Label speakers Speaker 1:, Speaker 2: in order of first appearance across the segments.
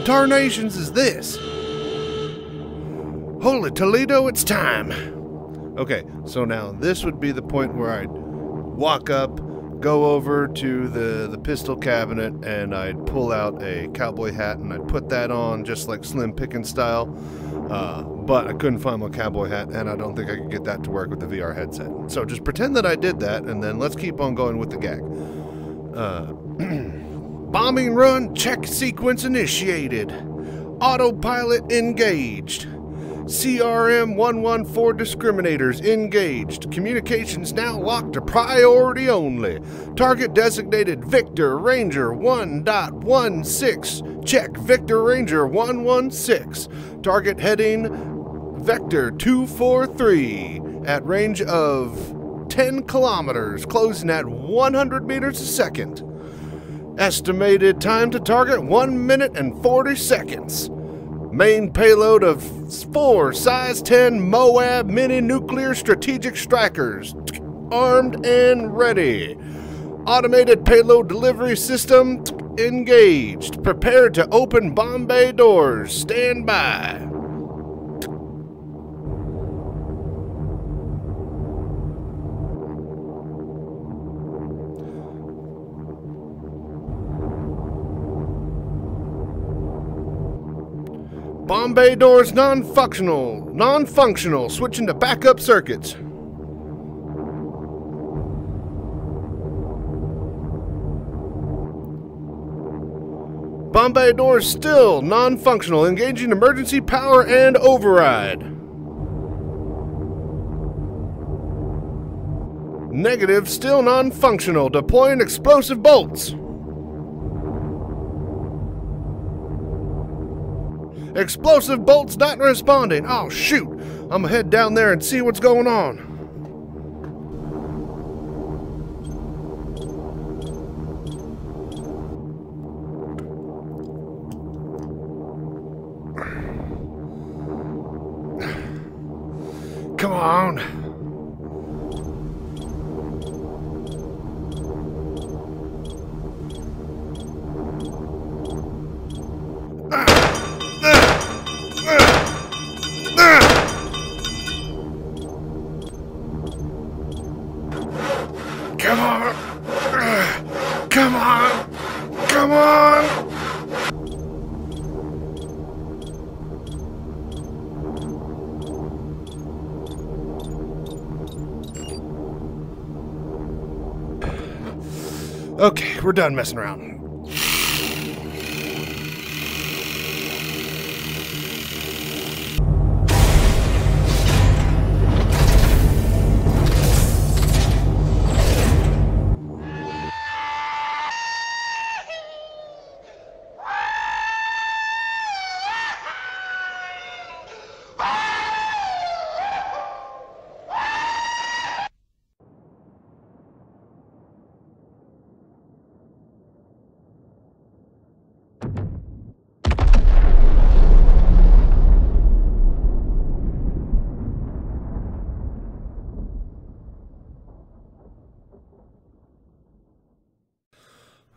Speaker 1: tarnations is this? Holy Toledo, it's time. Okay, so now this would be the point where I'd walk up, go over to the pistol cabinet, and I'd pull out a cowboy hat and I'd put that on just like Slim Pickens style. But I couldn't find my cowboy hat, and I don't think I could get that to work with the VR headset. So just pretend that I did that, and then let's keep on going with the gag. Bombing run check sequence initiated. Autopilot engaged. CRM 114 discriminators engaged. Communications now locked to priority only. Target designated Victor Ranger 1.16. Check Victor Ranger 116. Target heading Vector 243 at range of 10 kilometers, closing at 100 meters a second. Estimated time to target 1 minute and 40 seconds. Main payload of 4 size 10 Moab mini nuclear strategic strikers, armed and ready. Automated payload delivery system engaged. Prepared to open bomb bay doors. Stand by. Bomb bay doors non-functional, switching to backup circuits. Bomb bay doors still non-functional, engaging emergency power and override. Negative, still non-functional, deploying explosive bolts. Explosive bolts not responding. Oh, shoot. I'm gonna head down there and see what's going on. Come on. Come on! Come on! Come on! Okay, we're done messing around.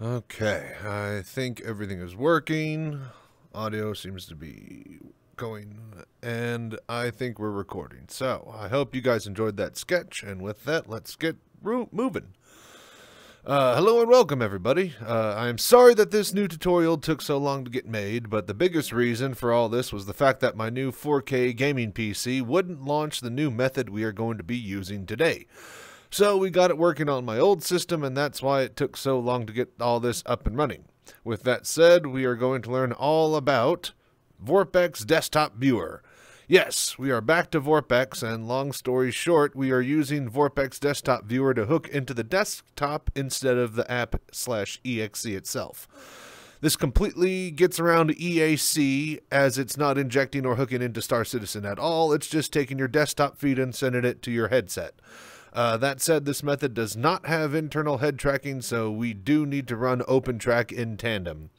Speaker 1: Okay, I think everything is working. Audio seems to be going, and I think we're recording. So, I hope you guys enjoyed that sketch, and with that, let's get moving. Hello and welcome, everybody. I'm sorry that this new tutorial took so long to get made, but the biggest reason for all this was the fact that my new 4K gaming PC wouldn't launch the new method we are going to be using today. So we got it working on my old system, and that's why it took so long to get all this up and running. With that said, we are going to learn all about VorpX Desktop Viewer. Yes, we are back to VorpX, and long story short, we are using VorpX Desktop Viewer to hook into the desktop instead of the app/exe itself. This completely gets around EAC, as it's not injecting or hooking into Star Citizen at all. It's just taking your desktop feed and sending it to your headset. That said, this method does not have internal head tracking, so we do need to run Opentrack in tandem.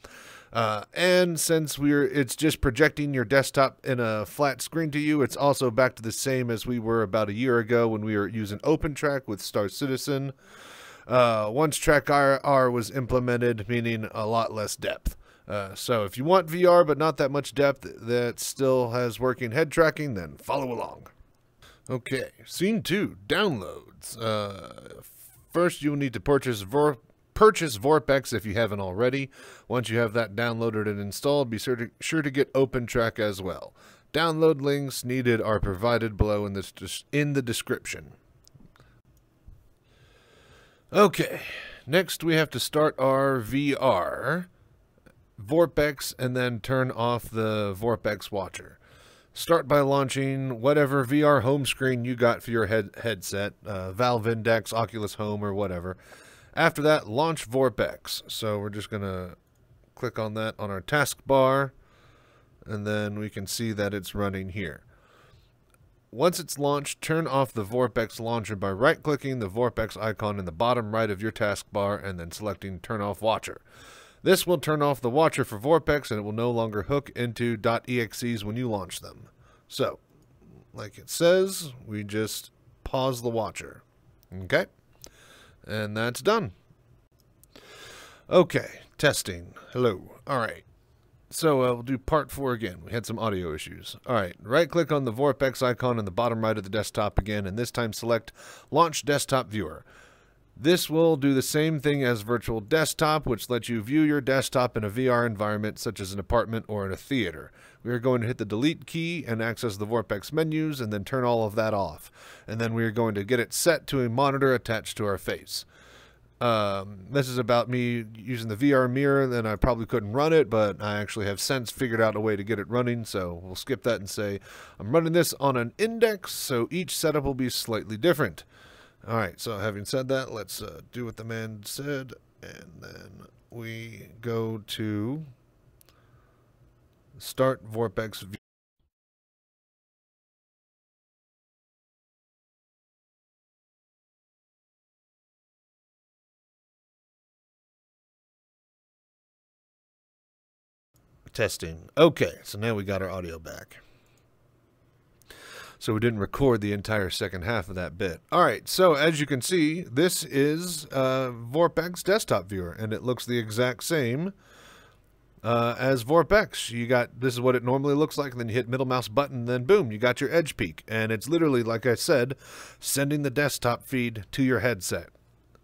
Speaker 1: And since it's just projecting your desktop in a flat screen to you, it's also back to the same as we were about a year ago when we were using Opentrack with Star Citizen. Once Track R was implemented, meaning a lot less depth. So if you want VR but not that much depth that still has working head tracking, then follow along. Okay, scene 2, downloads. First, you'll need to purchase VorpX if you haven't already. Once you have that downloaded and installed, be sure to get Opentrack as well. Download links needed are provided below in the description. Okay, next we have to start our VR, VorpX, and then turn off the VorpX watcher. Start by launching whatever VR home screen you got for your headset, Valve Index, Oculus Home, or whatever. After that, launch VorpX. So we're just going to click on that on our taskbar, and then we can see that it's running here. Once it's launched, turn off the VorpX launcher by right-clicking the VorpX icon in the bottom right of your taskbar and then selecting Turn Off Watcher. This will turn off the watcher for VorpX, and it will no longer hook into .exes when you launch them. So, like it says, we just pause the watcher. Okay? And that's done. Okay, testing. Hello. All right. So we'll do part 4 again. We had some audio issues. All right, right-click on the VorpX icon in the bottom right of the desktop again, and this time select Launch Desktop Viewer. This will do the same thing as Virtual Desktop, which lets you view your desktop in a VR environment, such as an apartment or in a theater. We are going to hit the Delete key and access the VorpX menus, and then turn all of that off. And then we are going to get it set to a monitor attached to our face. This is about me using the VR mirror, then I probably couldn't run it, but I actually have since figured out a way to get it running, so we'll skip that and say I'm running this on an index, so each setup will be slightly different. Alright, so having said that, let's do what the man said, and then we go to Start VorpX View. Testing. Okay, so now we got our audio back. So we didn't record the entire second half of that bit. All right, so as you can see, this is VorpX Desktop Viewer, and it looks the exact same as VorpX. This is what it normally looks like, and then you hit middle mouse button, and then boom, you got your edge peak. And it's literally, like I said, sending the desktop feed to your headset.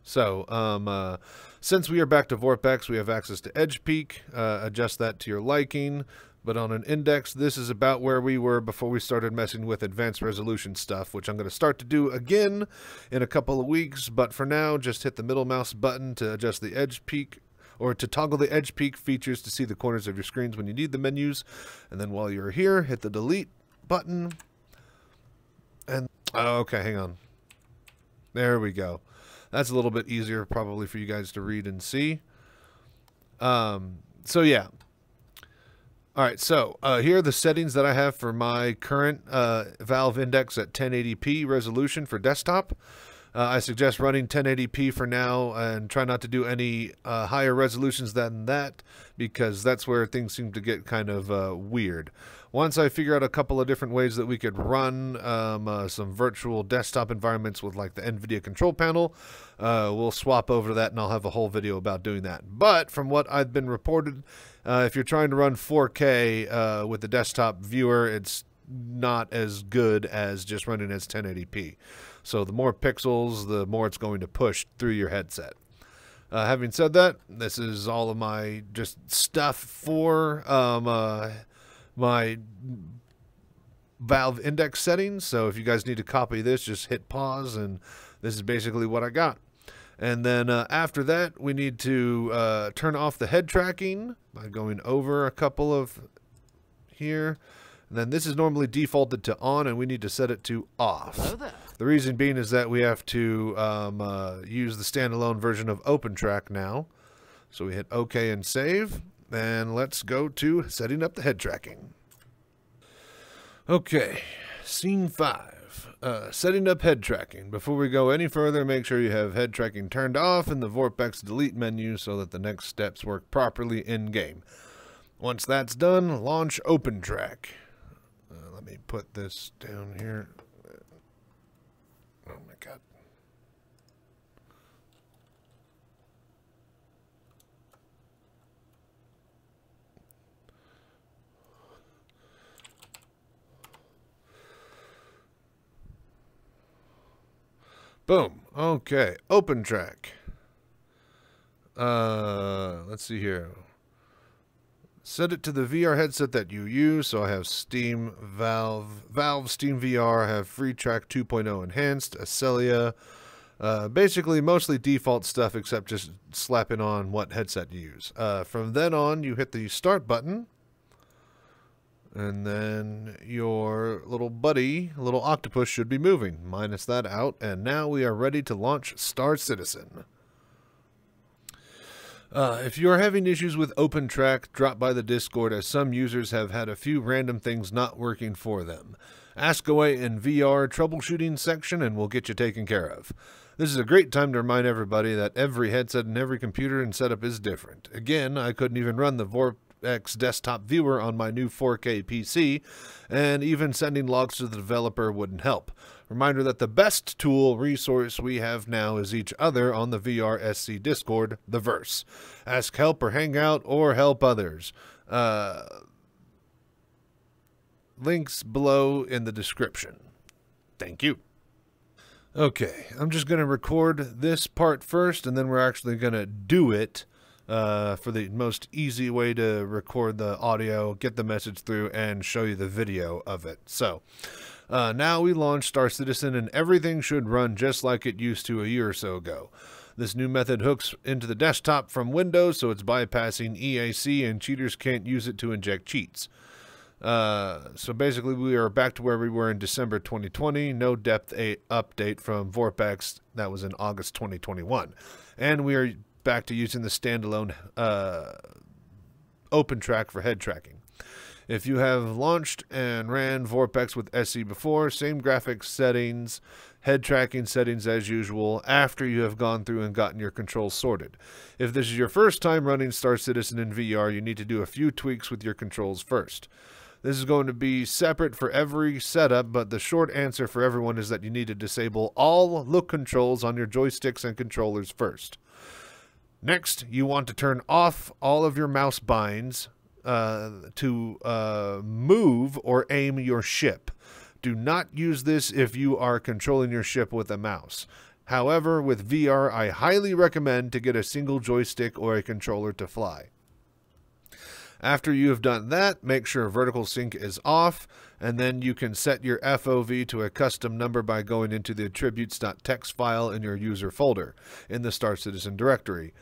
Speaker 1: So since we are back to VorpX, we have access to edge peak, adjust that to your liking. But on an index, this is about where we were before we started messing with advanced resolution stuff, which I'm going to start to do again in a couple of weeks. But for now, just hit the middle mouse button to adjust the edge peak, or to toggle the edge peak features to see the corners of your screens when you need the menus. And then while you're here, hit the delete button. And okay, hang on. There we go. That's a little bit easier probably for you guys to read and see. So yeah. All right, so here are the settings that I have for my current Valve Index at 1080p resolution for desktop. I suggest running 1080p for now and try not to do any higher resolutions than that, because that's where things seem to get kind of weird. Once I figure out a couple of different ways that we could run some virtual desktop environments with like the NVIDIA control panel, we'll swap over to that, and I'll have a whole video about doing that. But from what I've been reported, if you're trying to run 4K with the desktop viewer, it's not as good as just running as 1080p. So the more pixels, the more it's going to push through your headset. Having said that, this is all of my just stuff for my Valve Index settings. So if you guys need to copy this, just hit pause, and this is basically what I got. And then after that, we need to turn off the head tracking by going over a couple of here. And then this is normally defaulted to on, and we need to set it to off.
Speaker 2: Hello there.
Speaker 1: The reason being is that we have to use the standalone version of Opentrack now. So we hit OK and save, and let's go to setting up the head tracking. Okay, scene 5. Setting up head tracking. Before we go any further, make sure you have head tracking turned off in the VorpX delete menu so that the next steps work properly in-game. Once that's done, launch Opentrack. Let me put this down here. Oh my god. Boom. Okay. Opentrack. Let's see here. Set it to the VR headset that you use. So I have Steam, Valve Steam VR. I have FreeTrack 2.0 Enhanced, Acelia. Basically, mostly default stuff, except just slapping on what headset you use. From then on, you hit the start button. And then your little buddy, little octopus, should be moving. Minus that out. And now we are ready to launch Star Citizen. If you are having issues with Opentrack, drop by the Discord, as some users have had a few random things not working for them. Ask away in VR troubleshooting section and we'll get you taken care of. This is a great time to remind everybody that every headset and every computer and setup is different. Again, I couldn't even run the VorpX desktop viewer on my new 4K PC, and even sending logs to the developer wouldn't help. Reminder that the best tool resource we have now is each other on the VRSC Discord, the Verse. Ask help or hang out or help others. Links below in the description. Thank you. Okay, I'm just going to record this part first, and then we're actually going to do it for the most easy way to record the audio, get the message through, and show you the video of it. So, now we launched Star Citizen, and everything should run just like it used to a year or so ago. This new method hooks into the desktop from Windows, so it's bypassing EAC, and cheaters can't use it to inject cheats. So basically we are back to where we were in December 2020. No depth update from VorpX. That was in August 2021. And we are back to using the standalone Opentrack for head tracking. If you have launched and ran VorpX with SE before, same graphics settings, head tracking settings as usual, after you have gone through and gotten your controls sorted. If this is your first time running Star Citizen in VR, you need to do a few tweaks with your controls first. This is going to be separate for every setup, but the short answer for everyone is that you need to disable all look controls on your joysticks and controllers first. Next, you want to turn off all of your mouse binds to move or aim your ship. Do not use this if you are controlling your ship with a mouse. However, with VR, I highly recommend to get a single joystick or a controller to fly. After you have done that, make sure vertical sync is off, and then you can set your FOV to a custom number by going into the attributes.txt file in your user folder in the Star Citizen directory.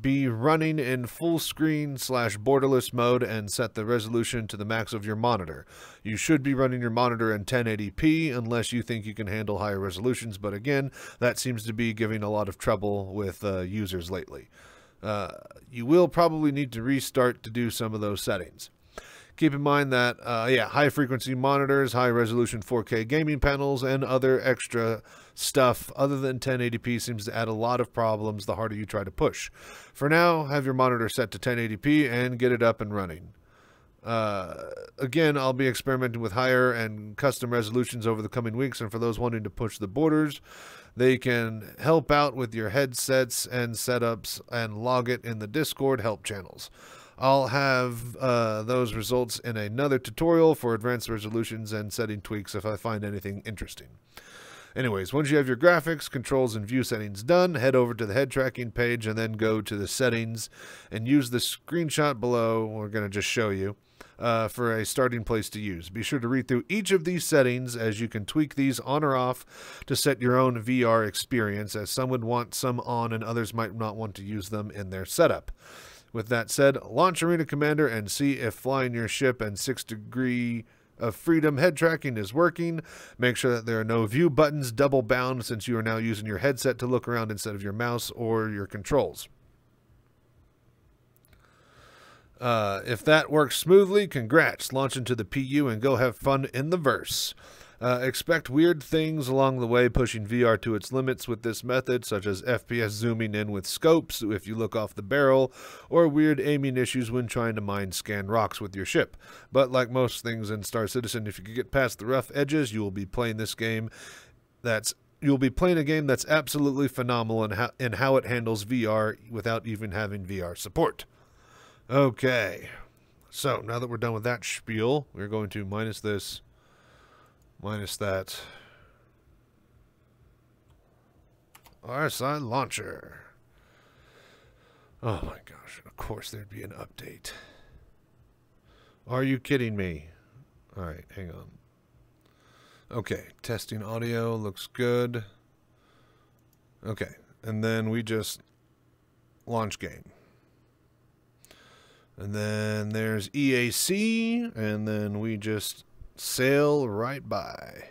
Speaker 1: Be running in full screen / borderless mode and set the resolution to the max of your monitor. You should be running your monitor in 1080p unless you think you can handle higher resolutions, but again, that seems to be giving a lot of trouble with users lately. You will probably need to restart to do some of those settings. Keep in mind that, high frequency monitors, high resolution 4K gaming panels, and other extra stuff other than 1080p seems to add a lot of problems the harder you try to push. For now, have your monitor set to 1080p and get it up and running. Again, I'll be experimenting with higher and custom resolutions over the coming weeks, and for those wanting to push the borders, they can help out with your headsets and setups and log it in the Discord help channels. I'll have those results in another tutorial for advanced resolutions and setting tweaks if I find anything interesting. Anyways, once you have your graphics, controls, and view settings done, head over to the head tracking page and then go to the settings and use the screenshot below. We're going to just show you for a starting place to use. Be sure to read through each of these settings, as you can tweak these on or off to set your own VR experience, as some would want some on and others might not want to use them in their setup. With that said, launch Arena Commander and see if flying your ship and 6 degree of freedom head tracking is working. Make sure that there are no view buttons double bound, since you are now using your headset to look around instead of your mouse or your controls. If that works smoothly, congrats. Launch into the PU and go have fun in the verse. Expect weird things along the way, pushing VR to its limits with this method, such as FPS zooming in with scopes if you look off the barrel, or weird aiming issues when trying to mine scan rocks with your ship. But like most things in Star Citizen, if you can get past the rough edges, you will be playing a game that's absolutely phenomenal in how it handles VR without even having VR support. Okay, so now that we're done with that spiel, we're going to minus this, minus that, RSI launcher. Oh my gosh, of course there'd be an update. Are you kidding me? Alright, hang on. Okay, testing audio looks good. Okay, and then we just launch game. And then there's EAC, and then we just sail right by.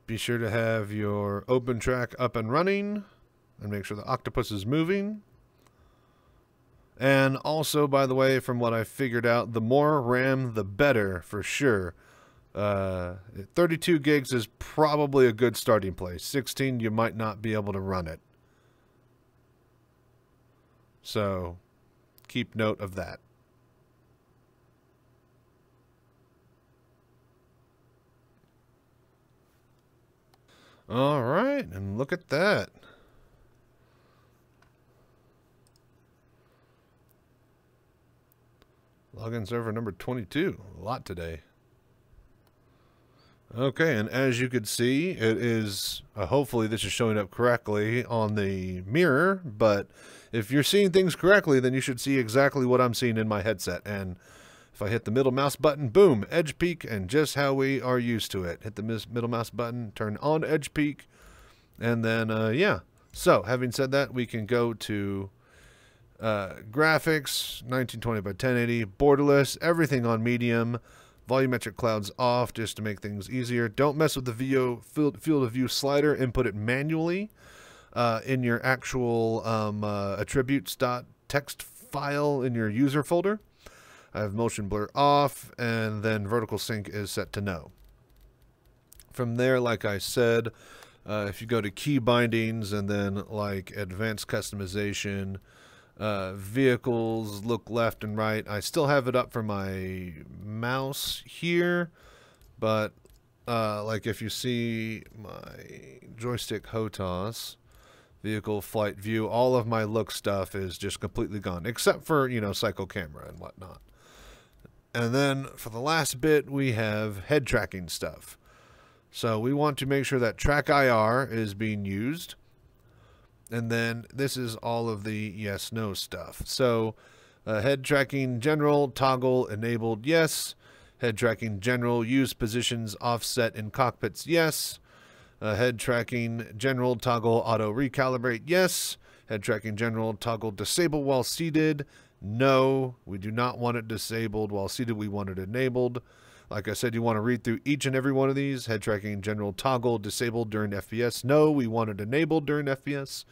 Speaker 1: Be sure to have your Opentrack up and running, and make sure the octopus is moving. And also, by the way, from what I figured out, the more RAM, the better, for sure. 32 gigs is probably a good starting place. 16, you might not be able to run it. So, keep note of that. All right, and look at that. Login server number 22. A lot today. Okay, and as you could see, it is, hopefully this is showing up correctly on the mirror, but if you're seeing things correctly, then you should see exactly what I'm seeing in my headset. And if I hit the middle mouse button, boom, edge peak, and just how we are used to it. Hit the middle mouse button, turn on edge peak, and then, yeah. So, having said that, we can go to graphics, 1920 by 1080, borderless, everything on medium. Volumetric clouds off just to make things easier. Don't mess with the field of view slider. Input it manually in your actual attributes.txt file in your user folder. I have motion blur off, and then vertical sync is set to no. From there, like I said, if you go to key bindings and then like advanced customization, vehicles, look left and right. I still have it up for my mouse here, but like if you see my joystick HOTAS, vehicle, flight, view, all of my look stuff is just completely gone, except for, you know, cycle camera and whatnot. And then for the last bit, we have head tracking stuff. So we want to make sure that track IR is being used. And then this is all of the yes, no stuff. So head tracking general, toggle enabled, yes. Head tracking general, use positions offset in cockpits, yes. Head tracking general, toggle auto recalibrate, yes. Head tracking general, toggle disable while seated, no. We do not want it disabled while seated, we want it enabled. Like I said, you want to read through each and every one of these. Head tracking general toggle disabled during FPS. No, we want it enabled during FPS.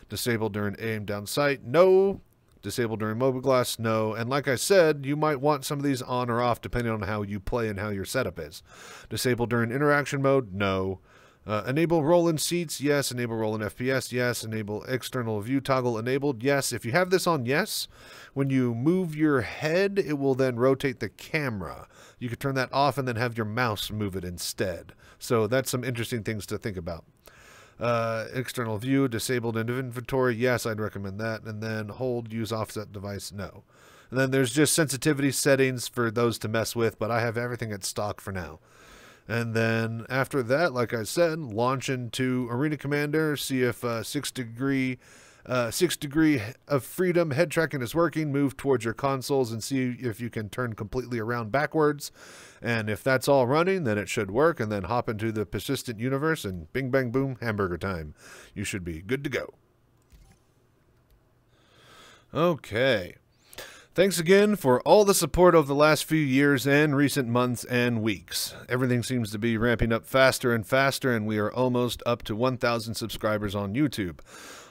Speaker 1: Disabled during aim down sight. No. Disabled during mobiGlas. No. And like I said, you might want some of these on or off depending on how you play and how your setup is. Disabled during interaction mode. No. Enable roll in seats. Yes. Enable roll in FPS. Yes. Enable external view toggle enabled. Yes. If you have this on yes, when you move your head, it will then rotate the camera. You could turn that off and then have your mouse move it instead. So that's some interesting things to think about. External view, disabled in inventory. Yes, I'd recommend that. And then hold, use offset device. No. And then there's just sensitivity settings for those to mess with, but I have everything at stock for now. And then after that, like I said, launch into Arena Commander, see if 6 degree of freedom head tracking is working. Move towards your consoles and see if you can turn completely around backwards. And if that's all running, then it should work. And then hop into the persistent universe and bing, bang, boom, hamburger time. You should be good to go. Okay. Thanks again for all the support over the last few years and recent months and weeks. Everything seems to be ramping up faster and faster, and we are almost up to 1,000 subscribers on YouTube.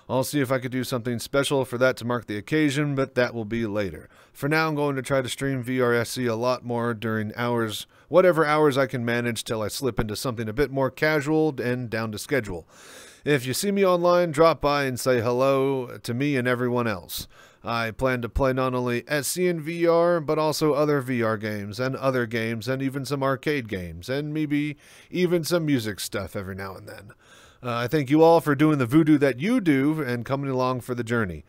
Speaker 1: I'll see if I could do something special for that to mark the occasion, but that will be later. For now, I'm going to try to stream VRSC a lot more during hours, whatever hours I can manage till I slip into something a bit more casual and down to schedule. If you see me online, drop by and say hello to me and everyone else. I plan to play not only SC and VR, but also other VR games, and other games, and even some arcade games, and maybe even some music stuff every now and then. I thank you all for doing the voodoo that you do and coming along for the journey.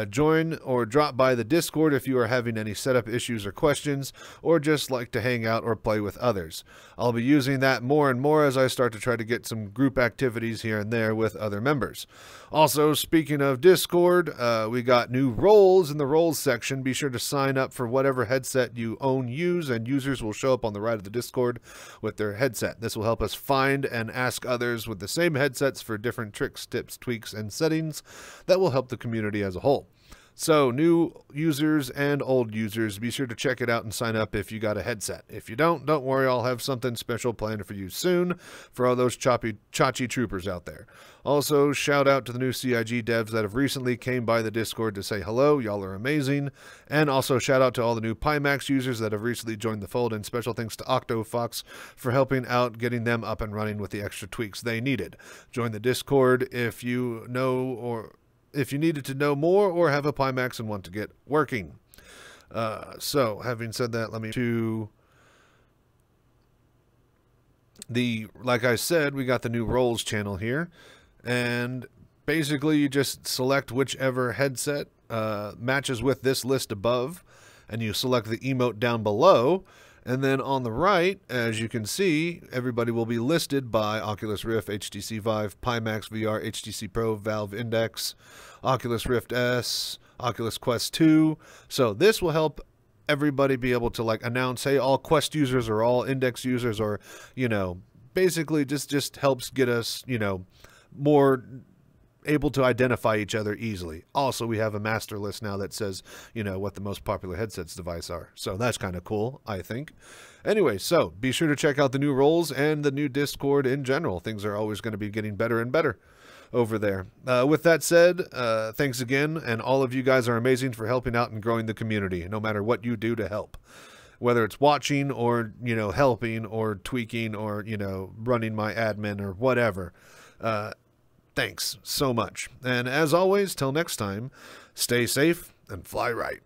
Speaker 1: Join or drop by the Discord if you are having any setup issues or questions, or just like to hang out or play with others. I'll be using that more and more as I start to try to get some group activities here and there with other members. Also, speaking of Discord, we got new roles in the roles section. Be sure to sign up for whatever headset you use, and users will show up on the right of the Discord with their headset. This will help us find and ask others with the same headsets for different tricks, tips, tweaks, and settings that will help the community as a whole. So, new users and old users, be sure to check it out and sign up if you got a headset. If you don't worry, I'll have something special planned for you soon for all those chachi troopers out there. Also, shout out to the new CIG devs that have recently came by the Discord to say hello. Y'all are amazing. And also shout out to all the new Pimax users that have recently joined the fold, and special thanks to OctoFox for helping out getting them up and running with the extra tweaks they needed. Join the Discord if you needed to know more or have a Pimax and want to get working. So, having said that, let me to like I said, we got the new roles channel here, and basically you just select whichever headset matches with this list above, and you select the emote down below. And then on the right, as you can see, everybody will be listed by Oculus Rift, HTC Vive, Pimax VR, HTC Pro, Valve Index, Oculus Rift S, Oculus Quest 2. So this will help everybody be able to like announce, hey, all Quest users or all Index users, or, you know, basically just helps get us, you know, more able to identify each other easily. Also, we have a master list now that says, you know, what the most popular headsets device are. So that's kind of cool, I think. Anyway, so be sure to check out the new roles and the new Discord in general. Things are always going to be getting better and better over there. With that said, thanks again, and all of you guys are amazing for helping out and growing the community, no matter what you do to help. Whether it's watching or, you know, helping or tweaking or, you know, running my admin or whatever. Thanks so much. And as always, till next time, stay safe and fly right.